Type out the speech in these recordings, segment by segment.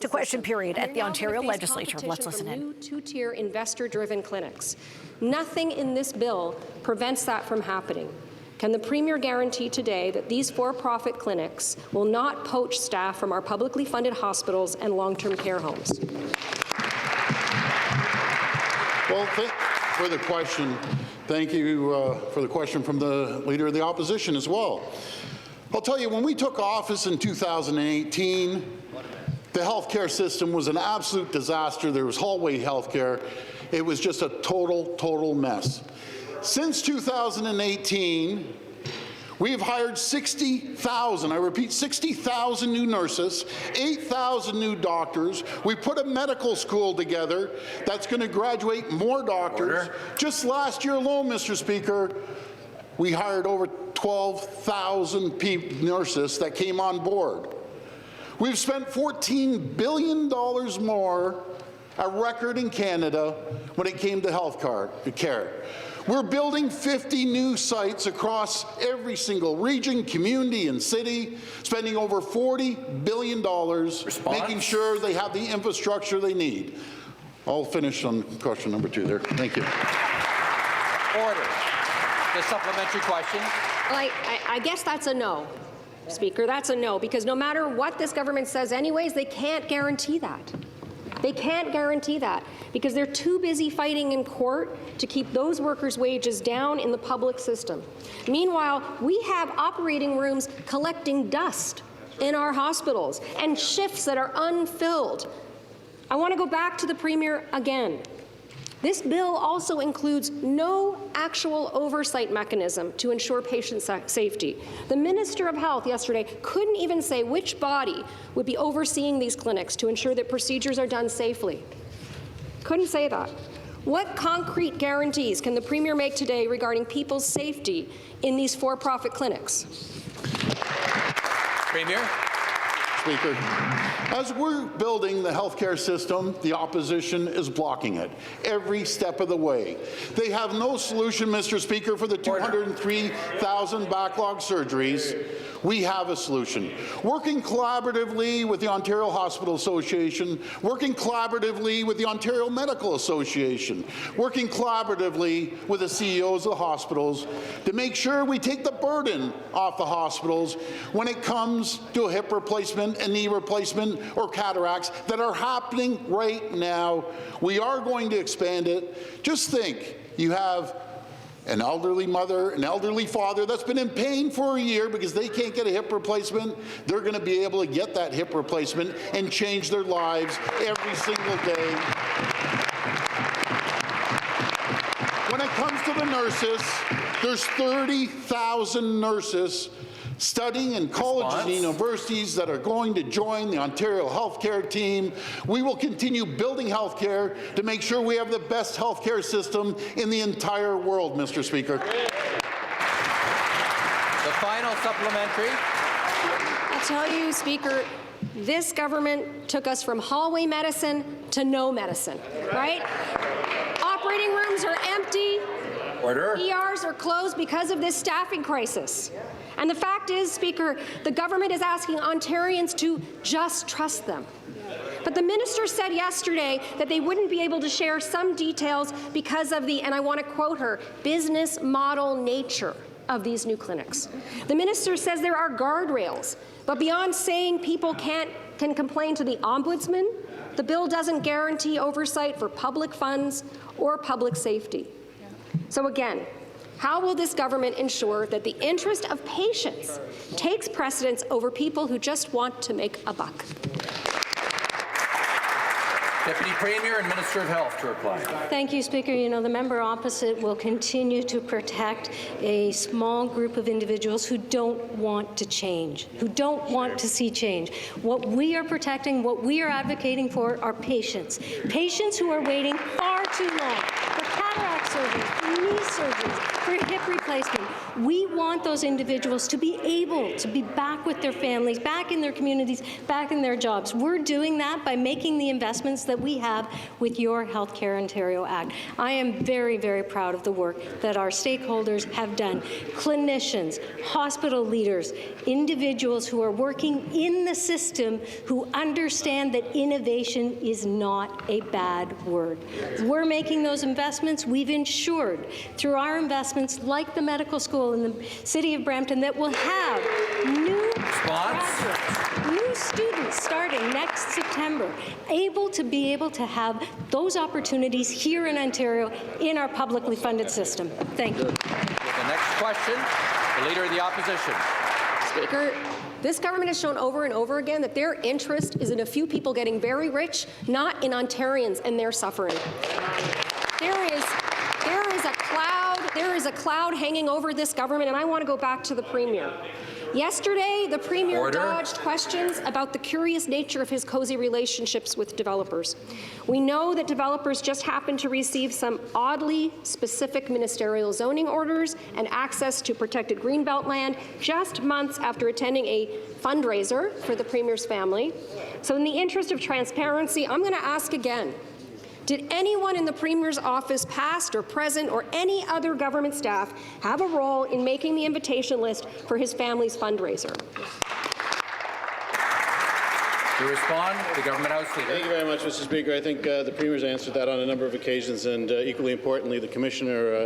to question period at the Ontario Legislature. Let's listen in. New two-tier investor-driven clinics. Nothing in this bill prevents that from happening. Can the Premier guarantee today that these for-profit clinics will not poach staff from our publicly funded hospitals and long-term care homes? Well, for the question. Thank you for the question from the Leader of the Opposition as well. I'll tell you, when we took office in 2018, the healthcare system was an absolute disaster. There was hallway healthcare. It was just a total mess. Since 2018, we've hired 60,000, I repeat, 60,000 new nurses, 8,000 new doctors. We put a medical school together that's going to graduate more doctors. Order. Just last year alone, Mr. Speaker, we hired over 12,000 nurses that came on board. We've spent $14 billion more, a record in Canada, when it came to health care. We're building 50 new sites across every single region, community, and city, spending over $40 billion, making sure they have the infrastructure they need. I'll finish on question number 2 there. Thank you. Order. The supplementary question. Well, I guess that's a no, Speaker. That's a no, because no matter what this government says anyways, they can't guarantee that. They can't guarantee that because they're too busy fighting in court to keep those workers' wages down in the public system. Meanwhile, we have operating rooms collecting dust in our hospitals and shifts that are unfilled. I want to go back to the Premier again. This bill also includes no actual oversight mechanism to ensure patient safety. The Minister of Health yesterday couldn't even say which body would be overseeing these clinics to ensure that procedures are done safely. Couldn't say that. What concrete guarantees can the Premier make today regarding people's safety in these for-profit clinics? Premier. Speaker, as we're building the healthcare system, the opposition is blocking it every step of the way. They have no solution, Mr. Speaker, for the 203,000 backlog surgeries. We have a solution. Working collaboratively with the Ontario Hospital Association, working collaboratively with the Ontario Medical Association, working collaboratively with the CEOs of the hospitals to make sure we take the burden off the hospitals when it comes to a hip replacement, a knee replacement, or cataracts that are happening right now. We are going to expand it. Just think, you have an elderly mother, an elderly father that's been in pain for a year because they can't get a hip replacement. They're going to be able to get that hip replacement and change their lives every single day. When it comes to the nurses, there's 30,000 nurses studying in colleges and universities that are going to join the Ontario healthcare team. We will continue building healthcare to make sure we have the best healthcare system in the entire world, Mr. Speaker. The final supplementary. I'll tell you, Speaker, this government took us from hallway medicine to no medicine, right? Operating rooms are empty. Order. ERs are closed because of this staffing crisis. And the fact is, Speaker, the government is asking Ontarians to just trust them. But the minister said yesterday that they wouldn't be able to share some details because of the, and I want to quote her, business model nature of these new clinics. The minister says there are guardrails, but beyond saying people can complain to the ombudsman, the bill doesn't guarantee oversight for public funds or public safety. So again, how will this government ensure that the interest of patients takes precedence over people who just want to make a buck? Deputy Premier and Minister of Health to reply. Thank you, Speaker. You know, the member opposite will continue to protect a small group of individuals who don't want to change, who don't want to see change. What we are protecting, what we are advocating for are patients. Patients who are waiting far too long for cataract surgeries, for knee surgeries, for hip replacement. We want those individuals to be able to be back with their families, back in their communities, back in their jobs. We're doing that by making the investments that we have with your Healthcare Ontario Act. I am very, very proud of the work that our stakeholders have done. Clinicians, hospital leaders, individuals who are working in the system who understand that innovation is not a bad word. We're making those investments. We've ensured through our investments like the medical school in the City of Brampton that will have new graduates, new students starting next September, able to have those opportunities here in Ontario in our publicly funded system. Thank you. The next question, the Leader of the Opposition. Speaker, this government has shown over and over again that their interest is in a few people getting very rich, not in Ontarians and their suffering. There is a cloud hanging over this government, and I want to go back to the Premier. Yesterday, the Premier dodged questions about the curious nature of his cozy relationships with developers. We know that developers just happened to receive some oddly specific ministerial zoning orders and access to protected Greenbelt land just months after attending a fundraiser for the Premier's family. So in the interest of transparency, I'm going to ask again. Did anyone in the Premier's office, past or present, or any other government staff have a role in making the invitation list for his family's fundraiser? To respond, the Government House Leader. Thank you very much, Mr. Speaker. I think the Premier's answered that on a number of occasions, and equally importantly, the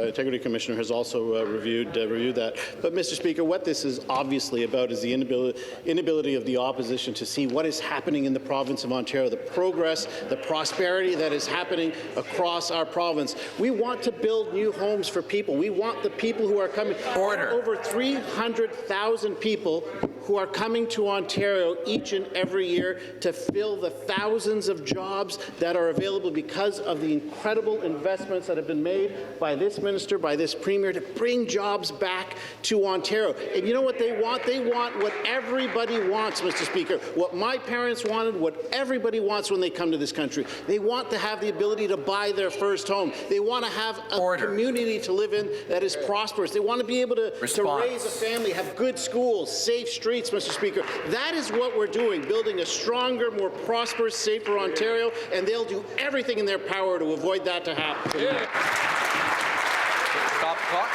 Integrity Commissioner has also reviewed that. But, Mr. Speaker, what this is obviously about is the inability of the opposition to see what is happening in the province of Ontario, the progress, the prosperity that is happening across our province. We want to build new homes for people. We want the people who are coming. Order. Over 300,000 people who are coming to Ontario each and every year to fill the thousands of jobs that are available because of the incredible investments that have been made by this minister, by this Premier, to bring jobs back to Ontario. And you know what they want? They want what everybody wants, Mr. Speaker. What my parents wanted, what everybody wants when they come to this country. They want to have the ability to buy their first home. They want to have a community to live in that is prosperous. They want to be able to raise a family, have good schools, safe streets, Mr. Speaker. That is what we're doing, building a stronger, more prosperous, safer Ontario, and they'll do everything in their power to avoid that to happen. Yeah. Stop the clock.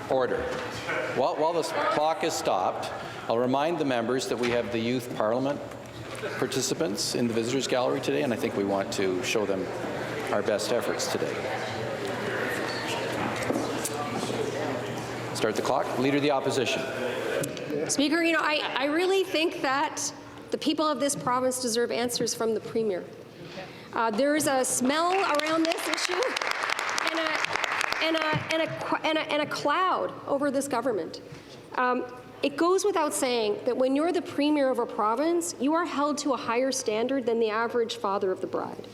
Order. While the clock is stopped, I'll remind the members that we have the Youth Parliament participants in the Visitors Gallery today, and I think we want to show them our best efforts today. Start the clock. Leader of the Opposition. Speaker, you know, I really think that the people of this province deserve answers from the Premier. There is a smell around this issue and a cloud over this government. It goes without saying that when you're the Premier of a province, you are held to a higher standard than the average father of the bride.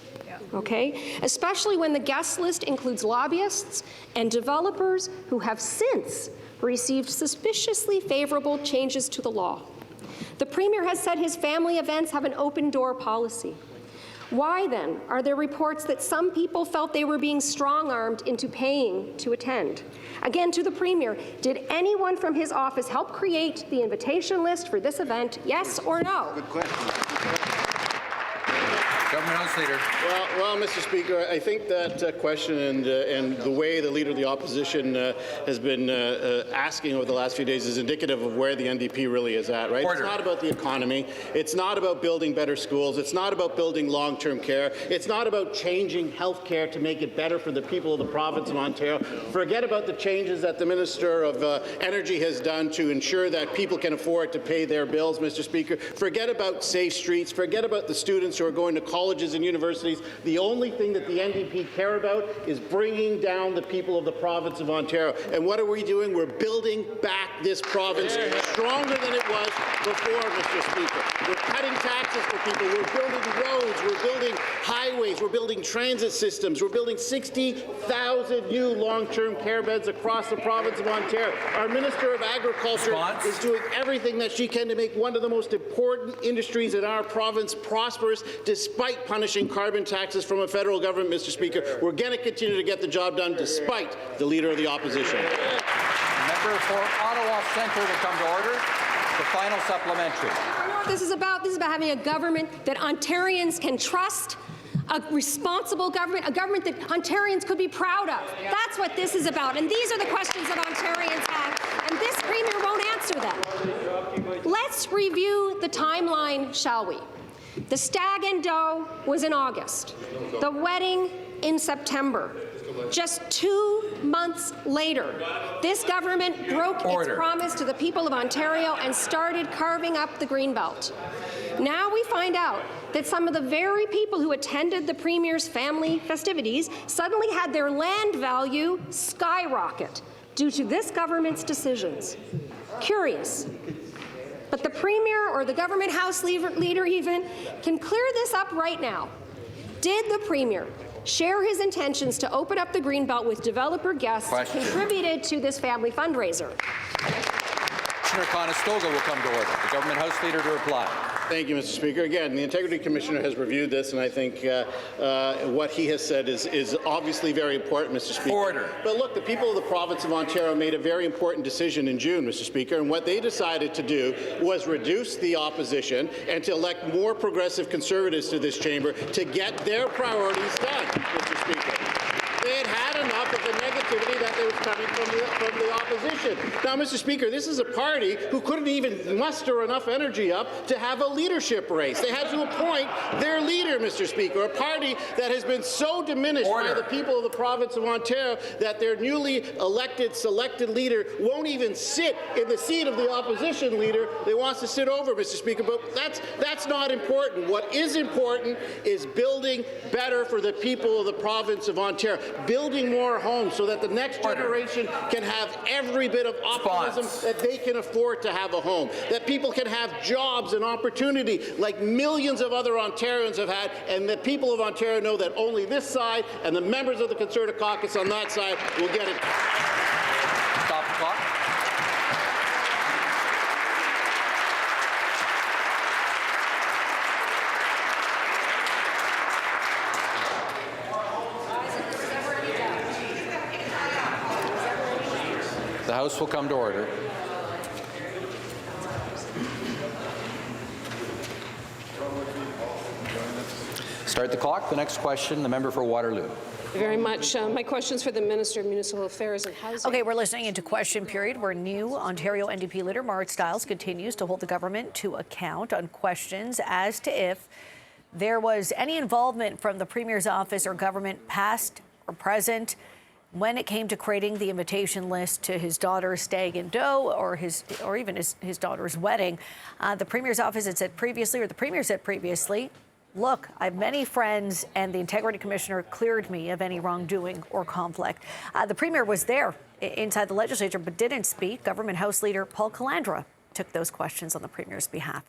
Okay? Especially when the guest list includes lobbyists and developers who have since received suspiciously favorable changes to the law. The Premier has said his family events have an open-door policy. Why, then, are there reports that some people felt they were being strong-armed into paying to attend? Again, to the Premier, did anyone from his office help create the invitation list for this event, yes or no? Good question. Government House Leader. Well, Mr. Speaker, I think that question and the way the Leader of the Opposition has been asking over the last few days is indicative of where the NDP really is at, right? Order. It's not about the economy. It's not about building better schools. It's not about building long-term care. It's not about changing health care to make it better for the people of the province of Ontario. Forget about the changes that the Minister of Energy has done to ensure that people can afford to pay their bills, Mr. Speaker. Forget about safe streets. Forget about the students who are going to colleges and universities. The only thing that the NDP care about is bringing down the people of the province of Ontario. And what are we doing? We're building back this province stronger than it was before, Mr. Speaker. We're cutting taxes for people. We're building roads. We're building highways. We're building transit systems. We're building 60,000 new long-term care beds across the province of Ontario. Our Minister of Agriculture is doing everything that she can to make one of the most important industries in our province prosperous, despite punishing carbon taxes from a federal government, Mr. Speaker. We're going to continue to get the job done despite the Leader of the Opposition. Member for Ottawa Centre will come to order. The final supplementary. You know what this is about? This is about having a government that Ontarians can trust, a responsible government, a government that Ontarians could be proud of. That's what this is about. And these are the questions that Ontarians have, and this Premier won't answer them. Let's review the timeline, shall we? The stag and doe was in August. The wedding in September. Just 2 months later, this government broke its promise to the people of Ontario and started carving up the Greenbelt. Now we find out that some of the very people who attended the Premier's family festivities suddenly had their land value skyrocket due to this government's decisions. Curious. But the Premier or the government House leader even can clear this up right now. Did the Premier share his intentions to open up the Greenbelt with developer guests contributed to this family fundraiser? Commissioner Conestoga will come to order. The government House Leader to reply. Thank you, Mr. Speaker. Again, the Integrity Commissioner has reviewed this, and I think what he has said is obviously very important, Mr. Speaker. Order. But look, the people of the province of Ontario made a very important decision in June, Mr. Speaker, and what they decided to do was reduce the opposition and to elect more progressive Conservatives to this chamber to get their priorities done, Mr. Speaker. They had had enough of the negativity that was coming from the opposition. Now, Mr. Speaker, this is a party who couldn't even muster enough energy up to have a leadership race. They had to appoint their leader, Mr. Speaker, a party that has been so diminished by the people of the province of Ontario that their newly elected, selected leader won't even sit in the seat of the opposition leader. They want to sit over, Mr. Speaker, but that's not important. What is important is building better for the people of the province of Ontario. Building more homes so that the next generation can have every bit of optimism that they can afford to have a home, that people can have jobs and opportunity like millions of other Ontarians have had, and the people of Ontario know that only this side and the members of the Conservative caucus on that side will get it. Stop the clock. The House will come to order. Start the clock. The next question, the member for Waterloo. Thank you very much. My question's for the Minister of Municipal Affairs and Housing. Okay, we're listening into question period where new Ontario NDP leader Marit Stiles continues to hold the government to account on questions as to if there was any involvement from the Premier's office or government, past or present, when it came to creating the invitation list to his daughter's stag and doe or even his daughter's wedding. The Premier's office had said previously, or the Premier said previously, look, I have many friends and the Integrity Commissioner cleared me of any wrongdoing or conflict. The Premier was there inside the legislature but didn't speak. Government House Leader Paul Calandra took those questions on the Premier's behalf.